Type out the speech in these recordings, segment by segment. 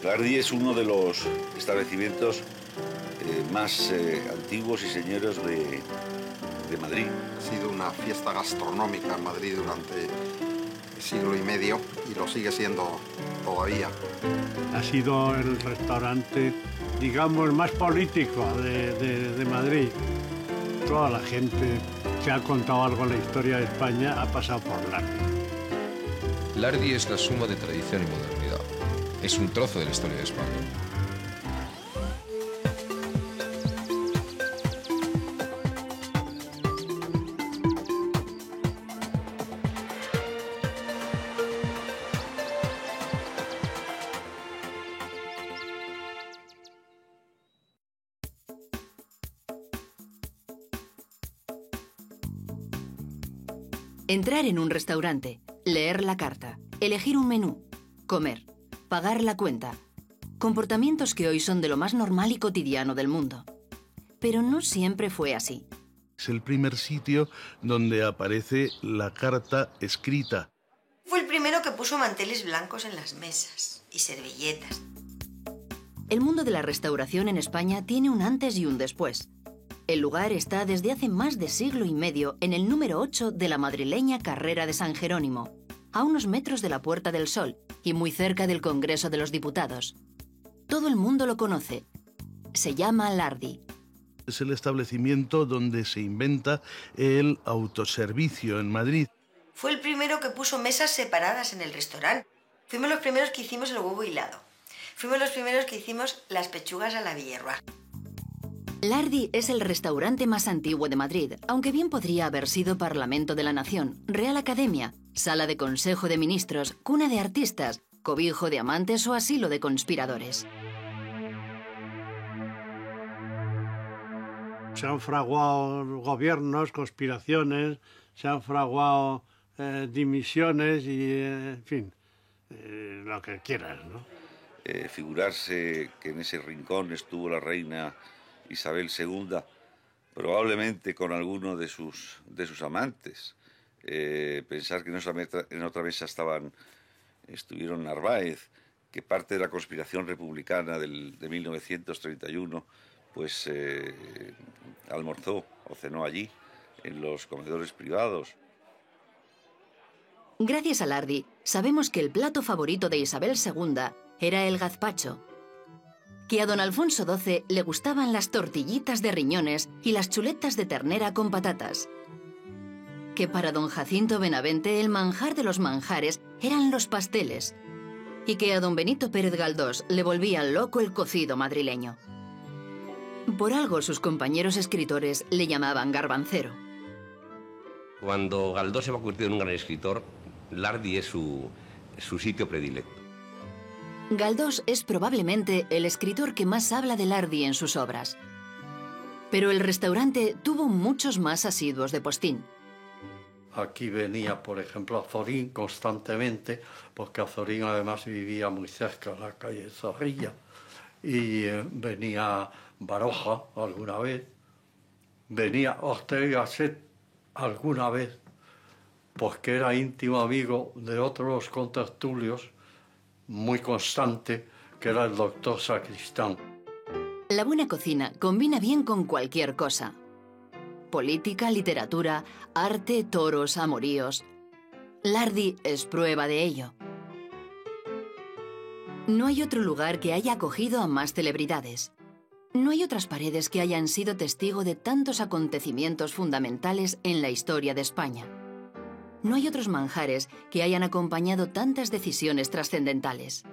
Lardi es uno de los establecimientos más antiguos y señeros de Madrid. Ha sido una fiesta gastronómica en Madrid durante siglo y medio y lo sigue siendo todavía. Ha sido el restaurante, digamos, más político de Madrid. Toda la gente que ha contado algo en la historia de España ha pasado por Lardi. Lardi es la suma de tradición y modernidad. Es un trozo de la historia de España. Entrar en un restaurante, leer la carta, elegir un menú, comer, pagar la cuenta. Comportamientos que hoy son de lo más normal y cotidiano del mundo. Pero no siempre fue así. Es el primer sitio donde aparece la carta escrita. Fue el primero que puso manteles blancos en las mesas y servilletas. El mundo de la restauración en España tiene un antes y un después. El lugar está desde hace más de siglo y medio en el número 8 de la madrileña carrera de San Jerónimo, a unos metros de la Puerta del Sol y muy cerca del Congreso de los Diputados. Todo el mundo lo conoce. Se llama Lardi. Es el establecimiento donde se inventa el autoservicio en Madrid. Fue el primero que puso mesas separadas en el restaurante. Fuimos los primeros que hicimos el huevo hilado. Fuimos los primeros que hicimos las pechugas a la Villerroa. Lardi es el restaurante más antiguo de Madrid, aunque bien podría haber sido Parlamento de la Nación, Real Academia, Sala de Consejo de Ministros, cuna de artistas, cobijo de amantes o asilo de conspiradores. Se han fraguado gobiernos, conspiraciones, se han fraguado dimisiones y, en fin, lo que quieras, ¿no? Figurarse que en ese rincón estuvo la reina Isabel II, probablemente con alguno de sus amantes. Pensar que en otra mesa estuvieron Narváez, que parte de la conspiración republicana de 1931, pues almorzó o cenó allí, en los comedores privados. Gracias a Lardi, sabemos que el plato favorito de Isabel II era el gazpacho, que a don Alfonso XII le gustaban las tortillitas de riñones y las chuletas de ternera con patatas, que para don Jacinto Benavente el manjar de los manjares eran los pasteles, y que a don Benito Pérez Galdós le volvía loco el cocido madrileño. Por algo sus compañeros escritores le llamaban garbancero. Cuando Galdós se va a convertir en un gran escritor, Lardi es su sitio predilecto. Galdós es probablemente el escritor que más habla de Lardi en sus obras. Pero el restaurante tuvo muchos más asiduos de postín. Aquí venía, por ejemplo, Azorín constantemente, porque Azorín además vivía muy cerca de la calle Zorrilla. Y venía Baroja alguna vez, venía Ortega y Gasset alguna vez, porque era íntimo amigo de otros contertulios, muy constante, que era el doctor Sacristán. La buena cocina combina bien con cualquier cosa. Política, literatura, arte, toros, amoríos. Lardi es prueba de ello. No hay otro lugar que haya acogido a más celebridades. No hay otras paredes que hayan sido testigo de tantos acontecimientos fundamentales en la historia de España. No hay otros manjares que hayan acompañado tantas decisiones trascendentales.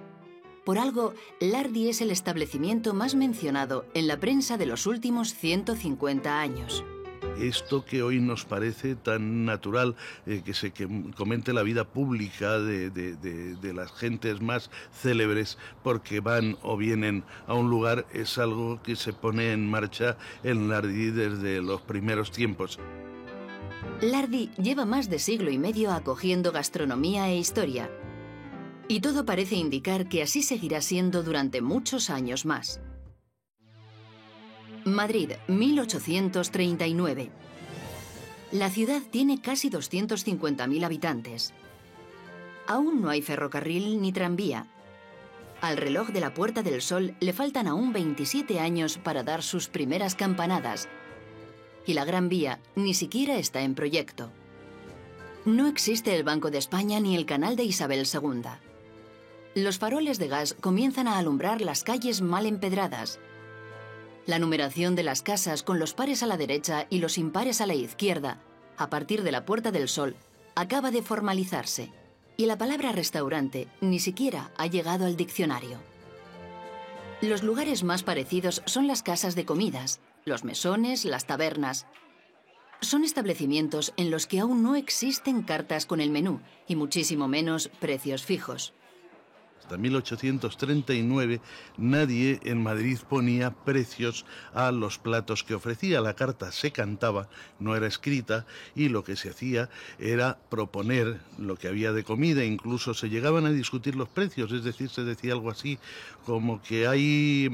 Por algo, Lardi es el establecimiento más mencionado en la prensa de los últimos 150 años. Esto que hoy nos parece tan natural, que comente la vida pública de las gentes más célebres porque van o vienen a un lugar, es algo que se pone en marcha en Lardi desde los primeros tiempos. Lardi lleva más de siglo y medio acogiendo gastronomía e historia. Y todo parece indicar que así seguirá siendo durante muchos años más. Madrid, 1839. La ciudad tiene casi 250.000 habitantes. Aún no hay ferrocarril ni tranvía. Al reloj de la Puerta del Sol le faltan aún 27 años para dar sus primeras campanadas. Y la Gran Vía ni siquiera está en proyecto. No existe el Banco de España ni el Canal de Isabel II. Los faroles de gas comienzan a alumbrar las calles mal empedradas. La numeración de las casas con los pares a la derecha y los impares a la izquierda, a partir de la Puerta del Sol, acaba de formalizarse. Y la palabra restaurante ni siquiera ha llegado al diccionario. Los lugares más parecidos son las casas de comidas, los mesones, las tabernas. Son establecimientos en los que aún no existen cartas con el menú y muchísimo menos precios fijos. Hasta 1839 nadie en Madrid ponía precios a los platos que ofrecía. La carta se cantaba, no era escrita, y lo que se hacía era proponer lo que había de comida. Incluso se llegaban a discutir los precios, es decir, se decía algo así como que hay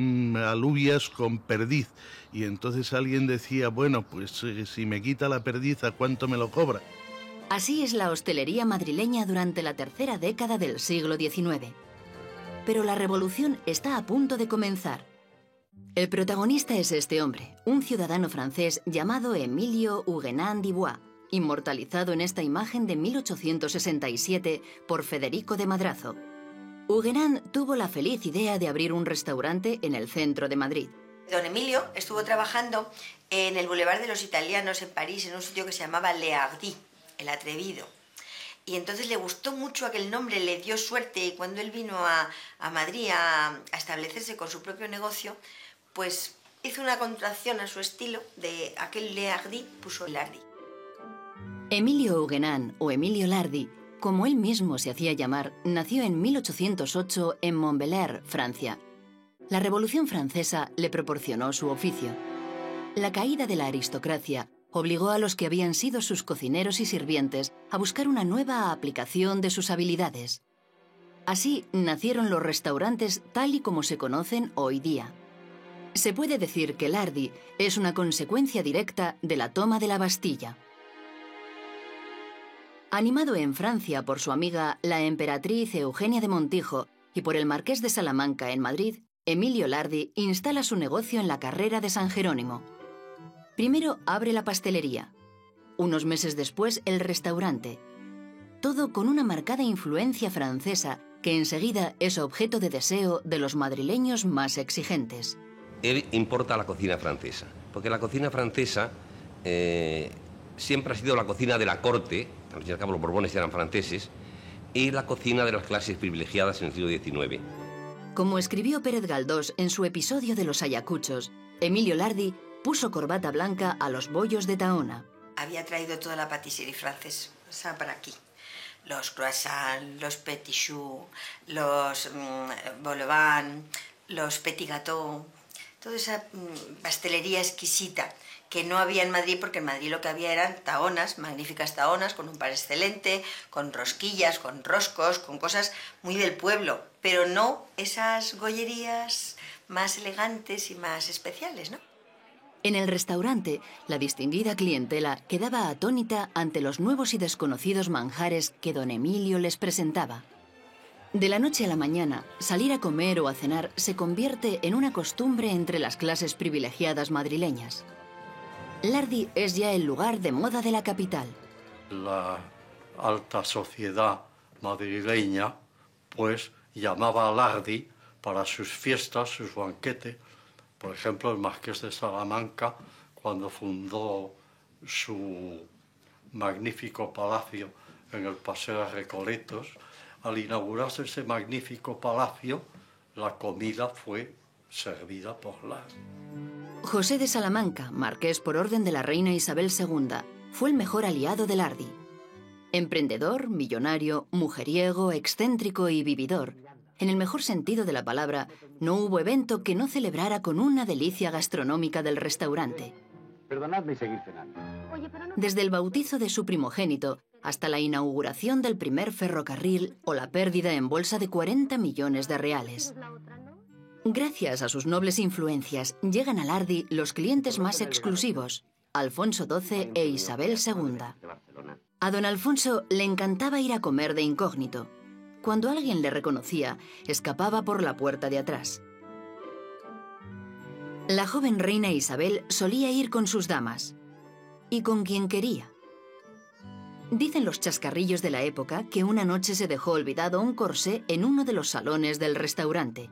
alubias con perdiz. Y entonces alguien decía, bueno, pues si me quita la perdiz, ¿a cuánto me lo cobra? Así es la hostelería madrileña durante la tercera década del siglo XIX. Pero la revolución está a punto de comenzar. El protagonista es este hombre, un ciudadano francés llamado Emilio Huguenin d'Ivoire, inmortalizado en esta imagen de 1867 por Federico de Madrazo. Huguenin tuvo la feliz idea de abrir un restaurante en el centro de Madrid. Don Emilio estuvo trabajando en el Boulevard de los Italianos en París, en un sitio que se llamaba Le Hardy, el atrevido. Y entonces le gustó mucho aquel nombre, le dio suerte, y cuando él vino a Madrid a establecerse con su propio negocio, pues hizo una contracción a su estilo de aquel Le Hardy, puso Lardy. Emilio Huguenin, o Emilio Lardy, como él mismo se hacía llamar, nació en 1808 en Montbéliard, Francia. La Revolución Francesa le proporcionó su oficio. La caída de la aristocracia obligó a los que habían sido sus cocineros y sirvientes a buscar una nueva aplicación de sus habilidades. Así nacieron los restaurantes tal y como se conocen hoy día. Se puede decir que Lardy es una consecuencia directa de la toma de la Bastilla. Animado en Francia por su amiga la emperatriz Eugenia de Montijo y por el marqués de Salamanca en Madrid, Emilio Lardy instala su negocio en la carrera de San Jerónimo. Primero abre la pastelería. Unos meses después, el restaurante. Todo con una marcada influencia francesa que enseguida es objeto de deseo de los madrileños más exigentes. Él importa la cocina francesa, porque la cocina francesa siempre ha sido la cocina de la corte, al fin y al cabo los Borbones eran franceses, y la cocina de las clases privilegiadas en el siglo XIX. Como escribió Pérez Galdós en su episodio de los Ayacuchos, Emilio Lardy puso corbata blanca a los bollos de Tahona. Había traído toda la patisserie francesa para aquí. Los croissants, los petit choux, los vol au vent, los petit gâteaux, toda esa pastelería exquisita que no había en Madrid, porque en Madrid lo que había eran tahonas, magníficas tahonas, con un par excelente, con rosquillas, con roscos, con cosas muy del pueblo, pero no esas gollerías más elegantes y más especiales, ¿no? En el restaurante, la distinguida clientela quedaba atónita ante los nuevos y desconocidos manjares que don Emilio les presentaba. De la noche a la mañana, salir a comer o a cenar se convierte en una costumbre entre las clases privilegiadas madrileñas. Lardy es ya el lugar de moda de la capital. La alta sociedad madrileña, pues, llamaba a Lardy para sus fiestas, sus banquetes. Por ejemplo, el marqués de Salamanca, cuando fundó su magnífico palacio en el Paseo de Recoletos, al inaugurarse ese magnífico palacio, la comida fue servida por Lardy. José de Salamanca, marqués por orden de la reina Isabel II, fue el mejor aliado de Lardy. Emprendedor, millonario, mujeriego, excéntrico y vividor, en el mejor sentido de la palabra, no hubo evento que no celebrara con una delicia gastronómica del restaurante. Perdonadme y seguir cenando. Desde el bautizo de su primogénito hasta la inauguración del primer ferrocarril o la pérdida en bolsa de 40 millones de reales. Gracias a sus nobles influencias, llegan a Lardy los clientes más exclusivos, Alfonso XII e Isabel II. A don Alfonso le encantaba ir a comer de incógnito. cuando alguien le reconocía, escapaba por la puerta de atrás. La joven reina Isabel solía ir con sus damas, y con quien quería. Dicen los chascarrillos de la época que una noche se dejó olvidado un corsé en uno de los salones del restaurante.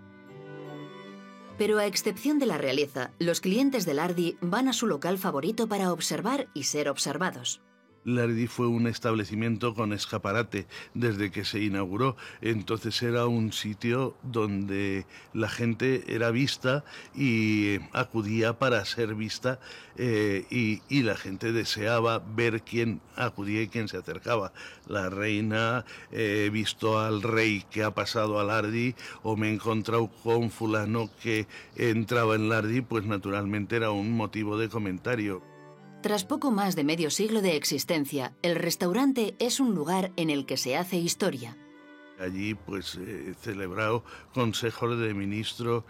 Pero a excepción de la realeza, los clientes de Lardi van a su local favorito para observar y ser observados. Lardi fue un establecimiento con escaparate desde que se inauguró. Entonces era un sitio donde la gente era vista y acudía para ser vista, y la gente deseaba ver quién acudía y quién se acercaba. La reina, he visto al rey que ha pasado a Lardi, o me he encontrado con fulano que entraba en Lardi, pues naturalmente era un motivo de comentario. Tras poco más de medio siglo de existencia, el restaurante es un lugar en el que se hace historia. Allí pues he celebrado consejos de ministro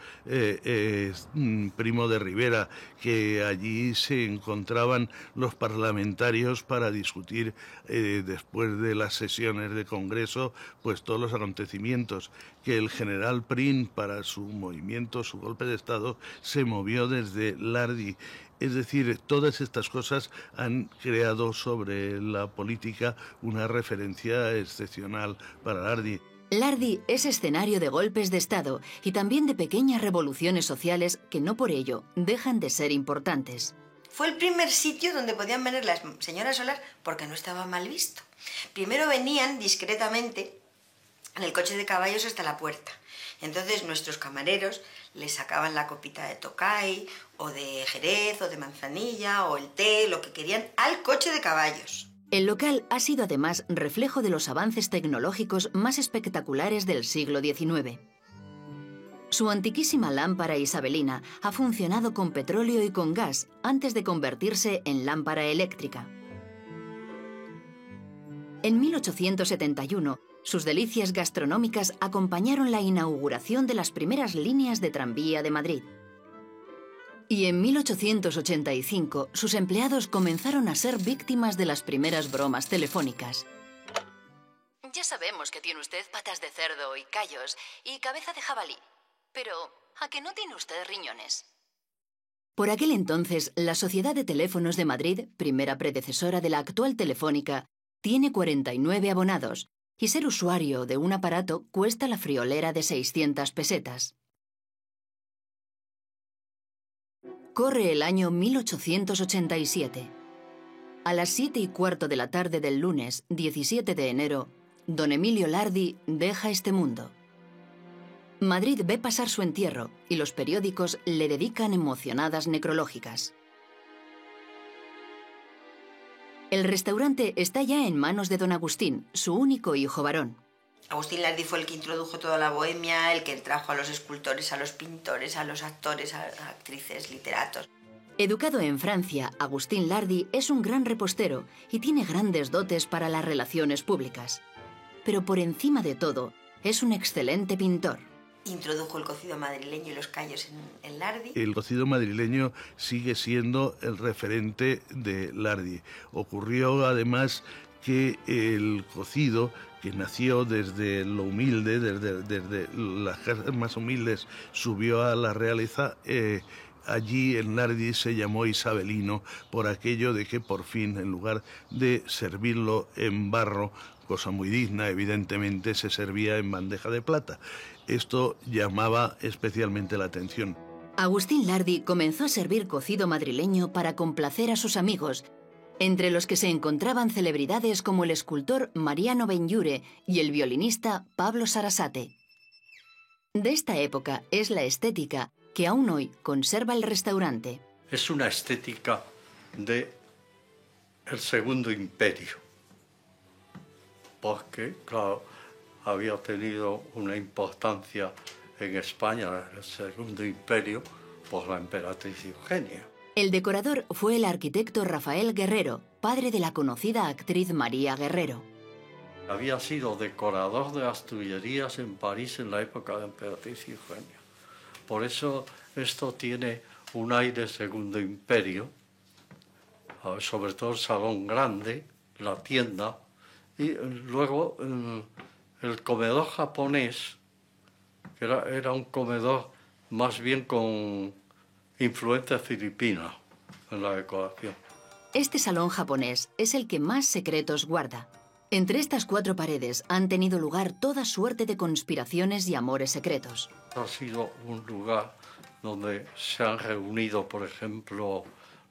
Primo de Rivera, que allí se encontraban los parlamentarios para discutir después de las sesiones de Congreso pues todos los acontecimientos, que el general Prim para su movimiento, su golpe de Estado, se movió desde Lardi. Es decir, todas estas cosas han creado sobre la política una referencia excepcional para Lardi. Lardi es escenario de golpes de Estado y también de pequeñas revoluciones sociales que no por ello dejan de ser importantes. Fue el primer sitio donde podían venir las señoras solas porque no estaba mal visto. Primero venían discretamente en el coche de caballos hasta la puerta. Entonces nuestros camareros les sacaban la copita de Tokay, o de Jerez, o de manzanilla, o el té, lo que querían, al coche de caballos. El local ha sido además reflejo de los avances tecnológicos más espectaculares del siglo XIX. Su antiquísima lámpara isabelina ha funcionado con petróleo y con gas antes de convertirse en lámpara eléctrica. En 1871, sus delicias gastronómicas acompañaron la inauguración de las primeras líneas de tranvía de Madrid. Y en 1885, sus empleados comenzaron a ser víctimas de las primeras bromas telefónicas. Ya sabemos que tiene usted patas de cerdo y callos y cabeza de jabalí, pero ¿a que no tiene usted riñones? Por aquel entonces, la Sociedad de Teléfonos de Madrid, primera predecesora de la actual Telefónica, tiene 49 abonados, y ser usuario de un aparato cuesta la friolera de 600 pesetas. Corre el año 1887. A las 7:15 de la tarde del lunes, 17 de enero, don Emilio Lardi deja este mundo. Madrid ve pasar su entierro y los periódicos le dedican emocionadas necrológicas. El restaurante está ya en manos de don Agustín, su único hijo varón. Agustín Lardi fue el que introdujo toda la bohemia, el que trajo a los escultores, a los pintores, a los actores, a actrices, literatos. Educado en Francia, Agustín Lardi es un gran repostero y tiene grandes dotes para las relaciones públicas. Pero por encima de todo, es un excelente pintor. Introdujo el cocido madrileño y los callos en Lardi. El cocido madrileño sigue siendo el referente de Lardi. Ocurrió además que el cocido, que nació desde lo humilde, desde las casas más humildes, subió a la realeza, allí en Lardi se llamó isabelino por aquello de que por fin, en lugar de servirlo en barro, cosa muy digna, evidentemente se servía en bandeja de plata. Esto llamaba especialmente la atención. Agustín Lardi comenzó a servir cocido madrileño para complacer a sus amigos, entre los que se encontraban celebridades como el escultor Mariano Benlliure y el violinista Pablo Sarasate. De esta época es la estética que aún hoy conserva el restaurante. Es una estética del Segundo Imperio, porque, claro, había tenido una importancia en España, el Segundo Imperio, por la emperatriz Eugenia. El decorador fue el arquitecto Rafael Guerrero, padre de la conocida actriz María Guerrero. Había sido decorador de las Tullerías en París en la época de la emperatriz Eugenia. Por eso esto tiene un aire Segundo Imperio, sobre todo el salón grande, la tienda, y luego el comedor japonés, que era un comedor más bien con influencia filipina en la decoración. Este salón japonés es el que más secretos guarda. Entre estas 4 paredes han tenido lugar toda suerte de conspiraciones y amores secretos. Ha sido un lugar donde se han reunido, por ejemplo,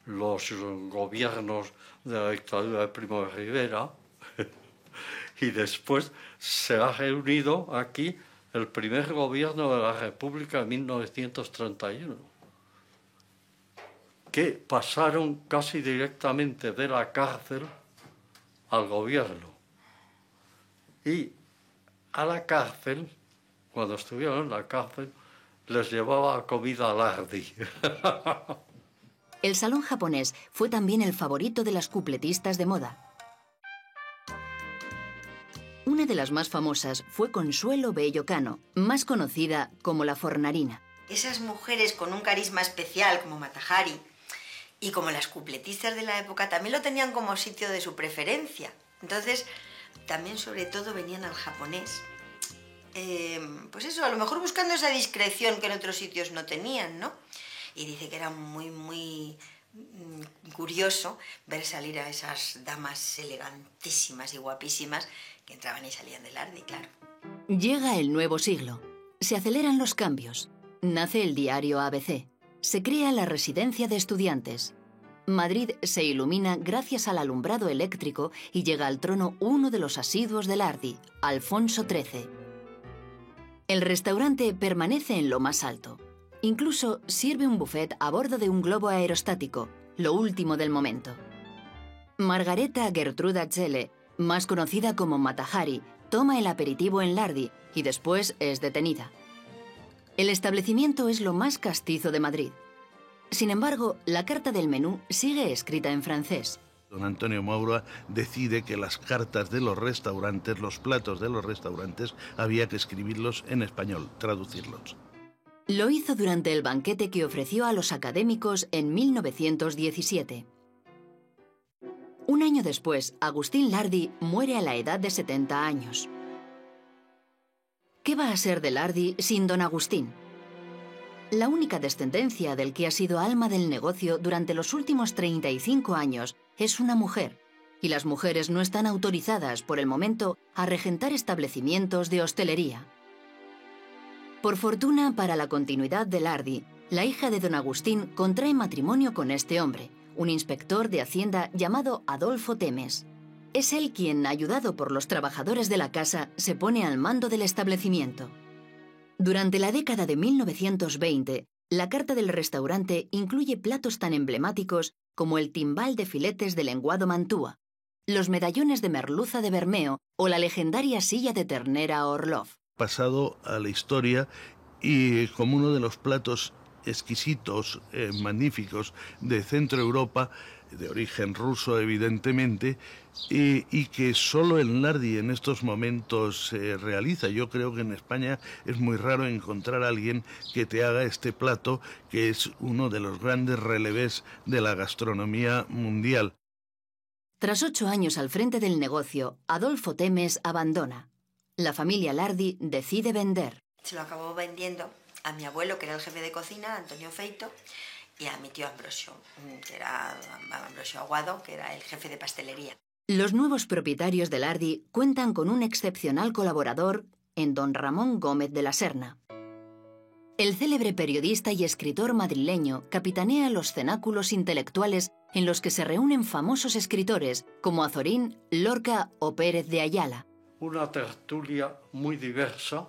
los gobiernos de la dictadura de Primo de Rivera y después se ha reunido aquí el primer gobierno de la República en 1931, que pasaron casi directamente de la cárcel al gobierno. Y a la cárcel, cuando estuvieron en la cárcel, les llevaba comida Lardi. El salón japonés fue también el favorito de las cupletistas de moda. Una de las más famosas fue Consuelo Bello Cano, más conocida como la Fornarina. Esas mujeres con un carisma especial como Mata Hari y como las cupletistas de la época también lo tenían como sitio de su preferencia. Entonces, también sobre todo venían al japonés. Pues eso, a lo mejor buscando esa discreción que en otros sitios no tenían, ¿no? Y dice que era muy curioso ver salir a esas damas elegantísimas y guapísimas que entraban y salían del Lardi, claro. Llega el nuevo siglo. Se aceleran los cambios. Nace el diario ABC. Se crea la residencia de estudiantes. Madrid se ilumina gracias al alumbrado eléctrico y llega al trono uno de los asiduos del Lardi, Alfonso XIII. El restaurante permanece en lo más alto. Incluso sirve un buffet a bordo de un globo aerostático, lo último del momento. Margareta Gertruda Zelle, más conocida como Mata Hari, toma el aperitivo en Lardi y después es detenida. El establecimiento es lo más castizo de Madrid. Sin embargo, la carta del menú sigue escrita en francés. Don Antonio Maura decide que las cartas de los restaurantes, los platos de los restaurantes, había que escribirlos en español, traducirlos. Lo hizo durante el banquete que ofreció a los académicos en 1917. Un año después, Agustín Lardi muere a la edad de 70 años. ¿Qué va a ser de Lardi sin don Agustín? La única descendencia del que ha sido alma del negocio durante los últimos 35 años es una mujer, y las mujeres no están autorizadas por el momento a regentar establecimientos de hostelería. Por fortuna para la continuidad de Lardi, la hija de don Agustín contrae matrimonio con este hombre, un inspector de Hacienda llamado Adolfo Temes. Es él quien, ayudado por los trabajadores de la casa, se pone al mando del establecimiento. Durante la década de 1920, la carta del restaurante incluye platos tan emblemáticos como el timbal de filetes de lenguado Mantua, los medallones de merluza de Bermeo o la legendaria silla de ternera Orlov. Pasado a la historia y como uno de los platos exquisitos, magníficos de Centro Europa, de origen ruso evidentemente, y que solo en Lardi en estos momentos se realiza. Yo creo que en España es muy raro encontrar a alguien que te haga este plato, que es uno de los grandes relevés de la gastronomía mundial. Tras 8 años al frente del negocio, Adolfo Temes abandona. La familia Lardi decide vender. Se lo acabó vendiendo a mi abuelo, que era el jefe de cocina, Antonio Feito, y a mi tío Ambrosio, que era Ambrosio Aguado, que era el jefe de pastelería. Los nuevos propietarios de Lardi cuentan con un excepcional colaborador en don Ramón Gómez de la Serna. El célebre periodista y escritor madrileño capitanea los cenáculos intelectuales en los que se reúnen famosos escritores como Azorín, Lorca o Pérez de Ayala. Una tertulia muy diversa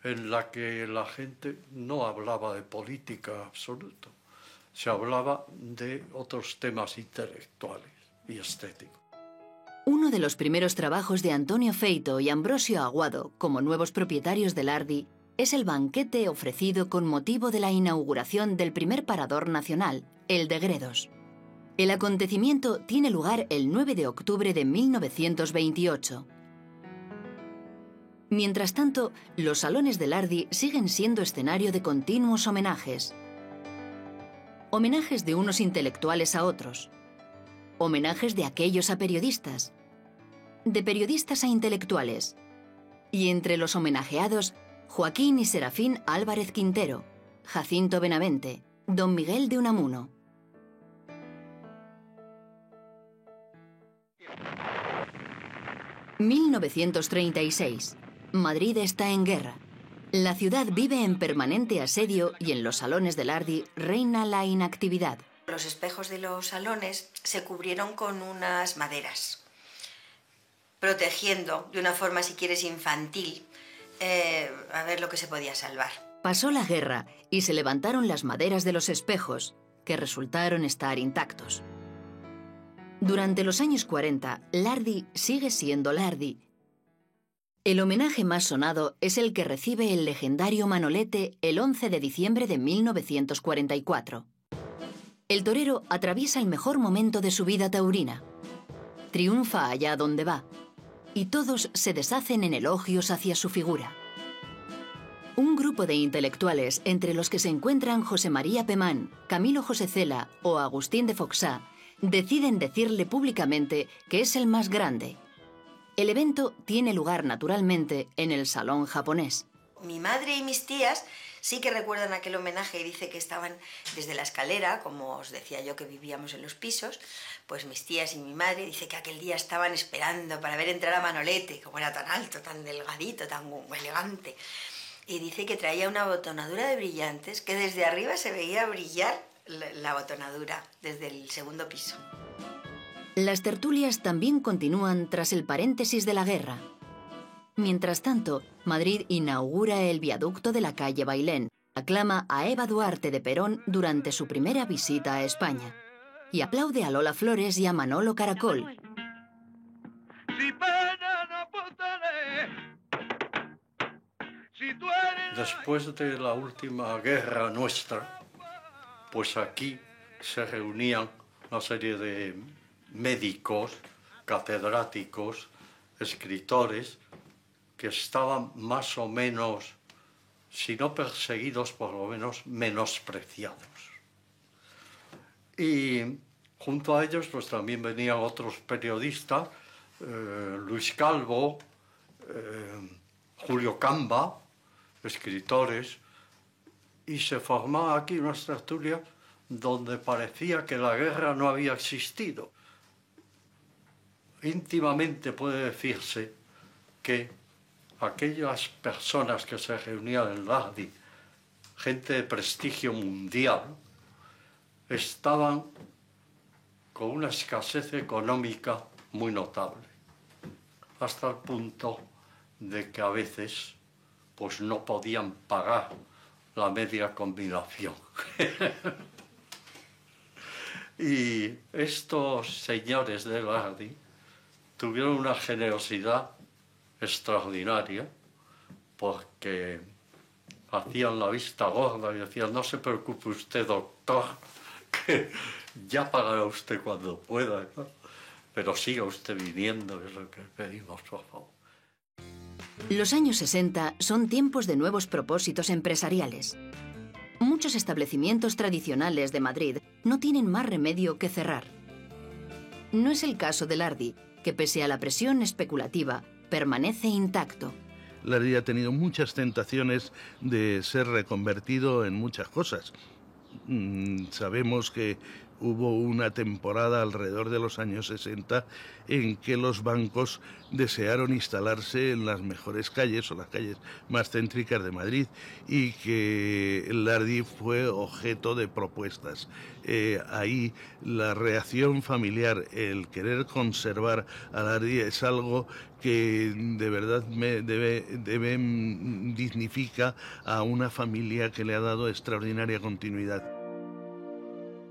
en la que la gente no hablaba de política absoluta, se hablaba de otros temas intelectuales y estéticos. Uno de los primeros trabajos de Antonio Feito y Ambrosio Aguado como nuevos propietarios de Lardi es el banquete ofrecido con motivo de la inauguración del primer parador nacional, el de Gredos. El acontecimiento tiene lugar el 9 de octubre de 1928. Mientras tanto, los salones de Lardi siguen siendo escenario de continuos homenajes. Homenajes de unos intelectuales a otros. Homenajes de aquellos a periodistas. De periodistas a intelectuales. Y entre los homenajeados, Joaquín y Serafín Álvarez Quintero, Jacinto Benavente, Don Miguel de Unamuno. ...1936. Madrid está en guerra. La ciudad vive en permanente asedio y en los salones del Lardi reina la inactividad. Los espejos de los salones se cubrieron con unas maderas, protegiendo de una forma, si quieres, infantil, a ver lo que se podía salvar. Pasó la guerra y se levantaron las maderas de los espejos, que resultaron estar intactos. Durante los años 40, Lardi sigue siendo Lardi. El homenaje más sonado es el que recibe el legendario Manolete el 11 de diciembre de 1944. El torero atraviesa el mejor momento de su vida taurina. Triunfa allá donde va, y todos se deshacen en elogios hacia su figura. Un grupo de intelectuales, entre los que se encuentran José María Pemán, Camilo José Cela o Agustín de Foxá, deciden decirle públicamente que es el más grande. El evento tiene lugar naturalmente en el Salón Japonés. Mi madre y mis tías sí que recuerdan aquel homenaje y dice que estaban desde la escalera, como os decía yo que vivíamos en los pisos, pues mis tías y mi madre dice que aquel día estaban esperando para ver entrar a Manolete, como era tan alto, tan delgadito, tan elegante. Y dice que traía una botonadura de brillantes, que desde arriba se veía brillar la botonadura, desde el segundo piso. Las tertulias también continúan tras el paréntesis de la guerra. Mientras tanto, Madrid inaugura el viaducto de la calle Bailén, aclama a Eva Duarte de Perón durante su primera visita a España y aplaude a Lola Flores y a Manolo Caracol. Después de la última guerra nuestra, pues aquí se reunían una serie de médicos, catedráticos, escritores, que estaban más o menos, si no perseguidos, por lo menos menospreciados. Y junto a ellos pues también venían otros periodistas, Luis Calvo, Julio Camba, escritores, y se formaba aquí una tertulia donde parecía que la guerra no había existido. Íntimamente puede decirse que aquellas personas que se reunían en Lardi, gente de prestigio mundial, estaban con una escasez económica muy notable, hasta el punto de que a veces pues no podían pagar la media combinación. Y estos señores de Lardi tuvieron una generosidad extraordinaria, porque hacían la vista gorda y decían: no se preocupe usted, doctor, que ya pagará usted cuando pueda, ¿no? Pero siga usted viniendo, es lo que pedimos, por favor. Los años 60 son tiempos de nuevos propósitos empresariales. Muchos establecimientos tradicionales de Madrid no tienen más remedio que cerrar. No es el caso de Lardi, que pese a la presión especulativa, permanece intacto. Lardi ha tenido muchas tentaciones de ser reconvertido en muchas cosas. Sabemos que hubo una temporada alrededor de los años 60 en que los bancos desearon instalarse en las mejores calles o las calles más céntricas de Madrid, y que Lardi fue objeto de propuestas. Ahí la reacción familiar, el querer conservar a Lardi, es algo que de verdad dignifica a una familia que le ha dado extraordinaria continuidad.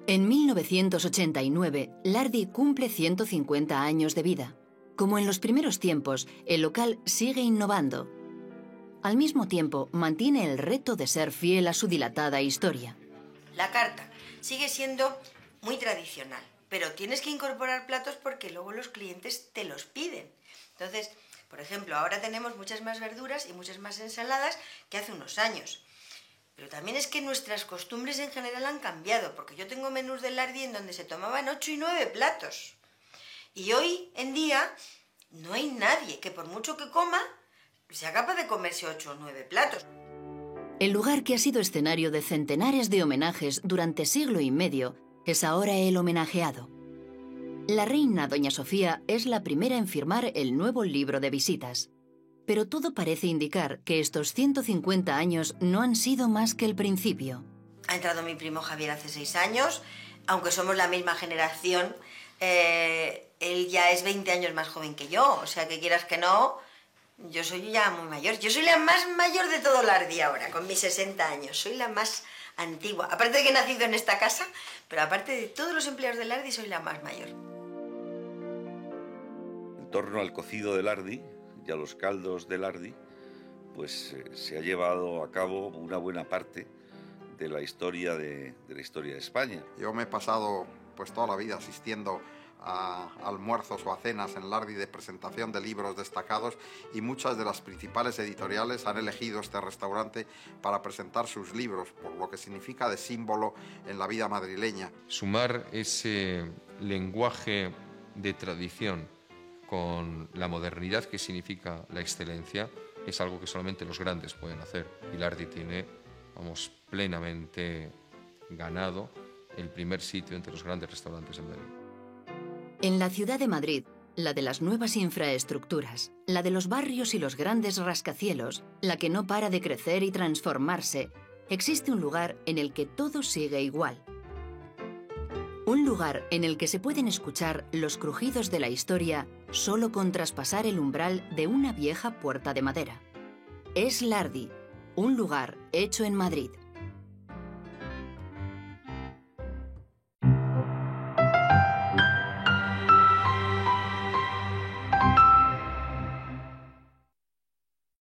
En 1989, Lardi cumple 150 años de vida. Como en los primeros tiempos, el local sigue innovando. Al mismo tiempo, mantiene el reto de ser fiel a su dilatada historia. La carta sigue siendo muy tradicional, pero tienes que incorporar platos porque luego los clientes te los piden. Entonces, por ejemplo, ahora tenemos muchas más verduras y muchas más ensaladas que hace unos años. Pero también es que nuestras costumbres en general han cambiado, porque yo tengo menús de Lardi en donde se tomaban 8 y 9 platos. Y hoy en día no hay nadie que por mucho que coma sea capaz de comerse 8 o 9 platos. El lugar que ha sido escenario de centenares de homenajes durante siglo y medio es ahora el homenajeado. La reina Doña Sofía es la primera en firmar el nuevo libro de visitas. Pero todo parece indicar que estos 150 años no han sido más que el principio. Ha entrado mi primo Javier hace 6 años, aunque somos la misma generación, él ya es 20 años más joven que yo, o sea que quieras que no, yo soy ya muy mayor. Yo soy la más mayor de todo Lardi ahora, con mis 60 años, soy la más antigua. Aparte de que he nacido en esta casa, pero aparte de todos los empleados de Lardi, soy la más mayor. En torno al cocido de Lardi y a los caldos de Lardi, pues se ha llevado a cabo una buena parte de la historia de España. Yo me he pasado pues toda la vida asistiendo a almuerzos o a cenas en Lardi de presentación de libros destacados, y muchas de las principales editoriales han elegido este restaurante para presentar sus libros, por lo que significa de símbolo en la vida madrileña. Sumar ese lenguaje de tradición con la modernidad que significa la excelencia es algo que solamente los grandes pueden hacer, y Lardi tiene, vamos, plenamente ganado el primer sitio entre los grandes restaurantes del mundo. En la ciudad de Madrid, la de las nuevas infraestructuras, la de los barrios y los grandes rascacielos, la que no para de crecer y transformarse, existe un lugar en el que todo sigue igual. Un lugar en el que se pueden escuchar los crujidos de la historia solo con traspasar el umbral de una vieja puerta de madera. Es Lardi, un lugar hecho en Madrid.